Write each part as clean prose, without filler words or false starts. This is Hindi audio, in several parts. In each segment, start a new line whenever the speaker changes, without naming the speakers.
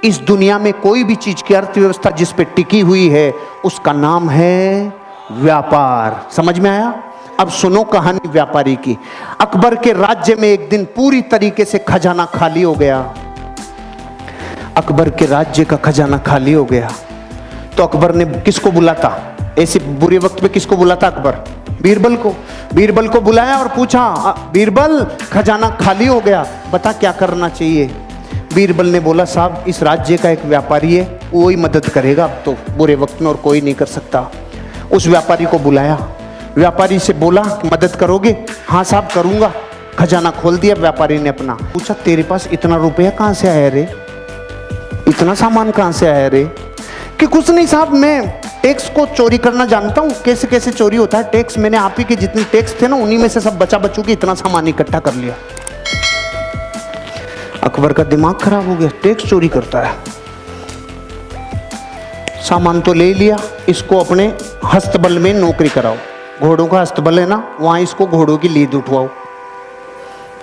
इस दुनिया में कोई भी चीज की अर्थव्यवस्था जिस पे टिकी हुई है उसका नाम है व्यापार। समझ में आया? अब सुनो कहानी व्यापारी की। अकबर के राज्य में एक दिन पूरी तरीके से खजाना खाली हो गया। अकबर के राज्य का खजाना खाली हो गया तो अकबर ने किसको बुलाता? ऐसे बुरे वक्त में किसको बुलाता अकबर? बीरबल को। बीरबल को बुलाया और पूछा, बीरबल खजाना खाली हो गया, बता क्या करना चाहिए? बीरबल ने बोला, साहब इस राज्य का एक व्यापारी है, वो ही मदद करेगा अब तो बुरे वक्त में, और कोई नहीं कर सकता। उस व्यापारी को बुलाया। व्यापारी से बोला, मदद करोगे? हाँ साहब करूंगा। खजाना खोल दिया व्यापारी ने अपना। पूछा, तेरे पास इतना रुपया कहाँ से आया रे? इतना सामान कहाँ से आया रे? कि कुछ नहीं साहब, मैं टैक्स को चोरी करना जानता हूँ, कैसे कैसे चोरी होता है टैक्स। मैंने आप ही के जितने टैक्स थे ना उन्हीं में से सब बचा बचू के इतना सामान इकट्ठा कर लिया। अकबर का दिमाग खराब हो गया, टैक्स चोरी करता है। सामान तो ले लिया, इसको अपने हस्तबल में नौकरी कराओ। घोड़ों का हस्तबल है ना, वहां इसको घोड़ों की लीद उठवाओ।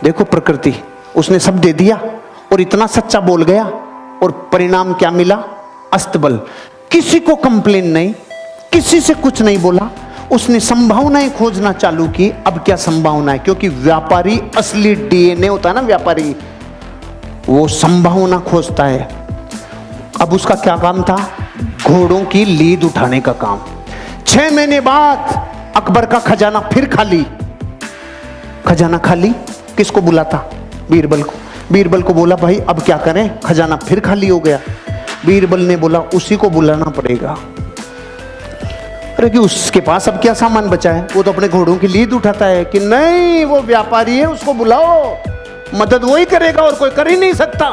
देखो प्रकृति, उसने सब दे दिया और इतना सच्चा बोल गया, और परिणाम क्या मिला? अस्तबल। किसी को कंप्लेन नहीं, किसी से कुछ नहीं बोला, उसने संभावनाएं खोजना चालू की। अब क्या संभावना है? क्योंकि व्यापारी असली डीएनए होता है ना, व्यापारी वो संभावना खोजता है। अब उसका क्या काम था? घोड़ों की लीद उठाने का काम। 6 महीने बाद अकबर का खजाना फिर खाली। खजाना खाली, किसको बुलाता? बीरबल को। बीरबल को बोला, भाई अब क्या करें, खजाना फिर खाली हो गया। बीरबल ने बोला, उसी को बुलाना पड़ेगा। अरे कि उसके पास अब क्या सामान बचा है? वो तो अपने घोड़ों की लीद उठाता है। कि नहीं, वो व्यापारी है, उसको बुलाओ, मदद वही करेगा और कोई कर ही नहीं सकता।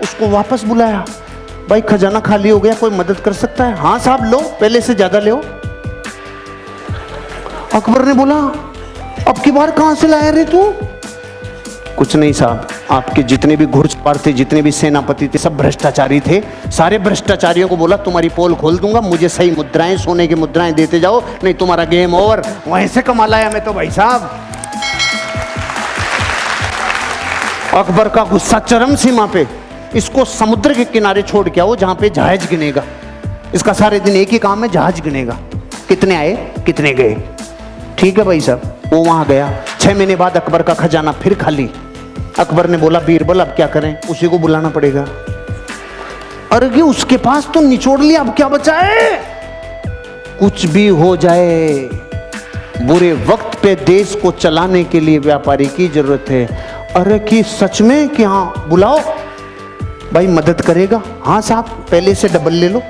उसको वापस बुलाया। भाई खजाना खाली हो गया, कोई मदद कर सकता है? हाँ साहब, लो, पहले से ज्यादा लो। अकबर ने बोला, अब की बार कहां से लाया रे तू? कुछ नहीं साहब, आपके जितने भी घुड़सवार थे, जितने भी सेनापति थे, सब भ्रष्टाचारी थे। सारे भ्रष्टाचारियों को बोला, तुम्हारी पोल खोल दूंगा, मुझे सही मुद्राएं, सोने की मुद्राएं देते जाओ, नहीं तुम्हारा गेम ओवर। वहीं से कमा लाया मैं तो भाई साहब। अकबर का गुस्सा चरम सीमा पे। इसको समुद्र के किनारे छोड़ के आओ जहां पे जहाज गिनेगा। इसका सारे दिन एक ही काम है, जहाज गिनेगा, कितने आए कितने गए। ठीक है भाई साहब। वो वहां गया। 6 महीने बाद अकबर का खजाना फिर खाली। अकबर ने बोला, बीरबल अब क्या करें? उसी को बुलाना पड़ेगा। अरे उसके पास तो निचोड़ लिया, अब क्या बचा है? कुछ भी हो जाए, बुरे वक्त पे देश को चलाने के लिए व्यापारी की जरूरत है। अरे कि सच में? कि हाँ, बुलाओ भाई, मदद करेगा? हाँ साहब, पहले से डबल ले लो।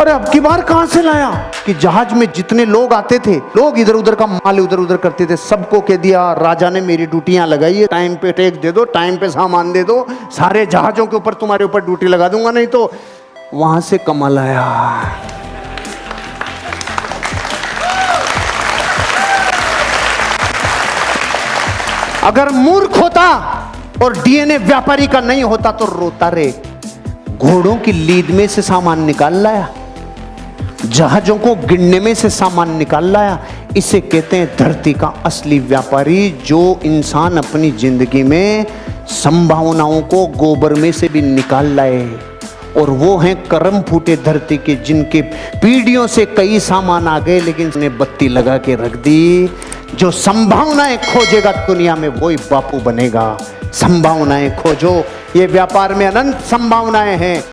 अरे अब की बार कहां से लाया? कि जहाज में जितने लोग आते थे, लोग इधर उधर का माल इधर उधर करते थे, सबको कह दिया, राजा ने मेरी ड्यूटियां लगाई है, टाइम पे टैक्स दे दो, टाइम पे सामान दे दो, सारे जहाजों के ऊपर तुम्हारे ऊपर ड्यूटी लगा दूंगा, नहीं तो। वहां से कमाल आया। अगर मूर्ख होता और डीएनए व्यापारी का नहीं होता तो रोता रे। घोड़ों की लीद में से सामान निकाल लाया, जहाजों को गिनने में से सामान निकाल लाया। इसे कहते हैं धरती का असली व्यापारी, जो इंसान अपनी जिंदगी में संभावनाओं को गोबर में से भी निकाल लाए। और वो हैं करम फूटे धरती के, जिनके पीढ़ियों से कई सामान आ गए लेकिन उसने बत्ती लगा के रख दी। जो संभावनाएं खोजेगा दुनिया में वही बापू बनेगा। संभावनाएं खोजो, ये व्यापार में अनंत संभावनाएं हैं।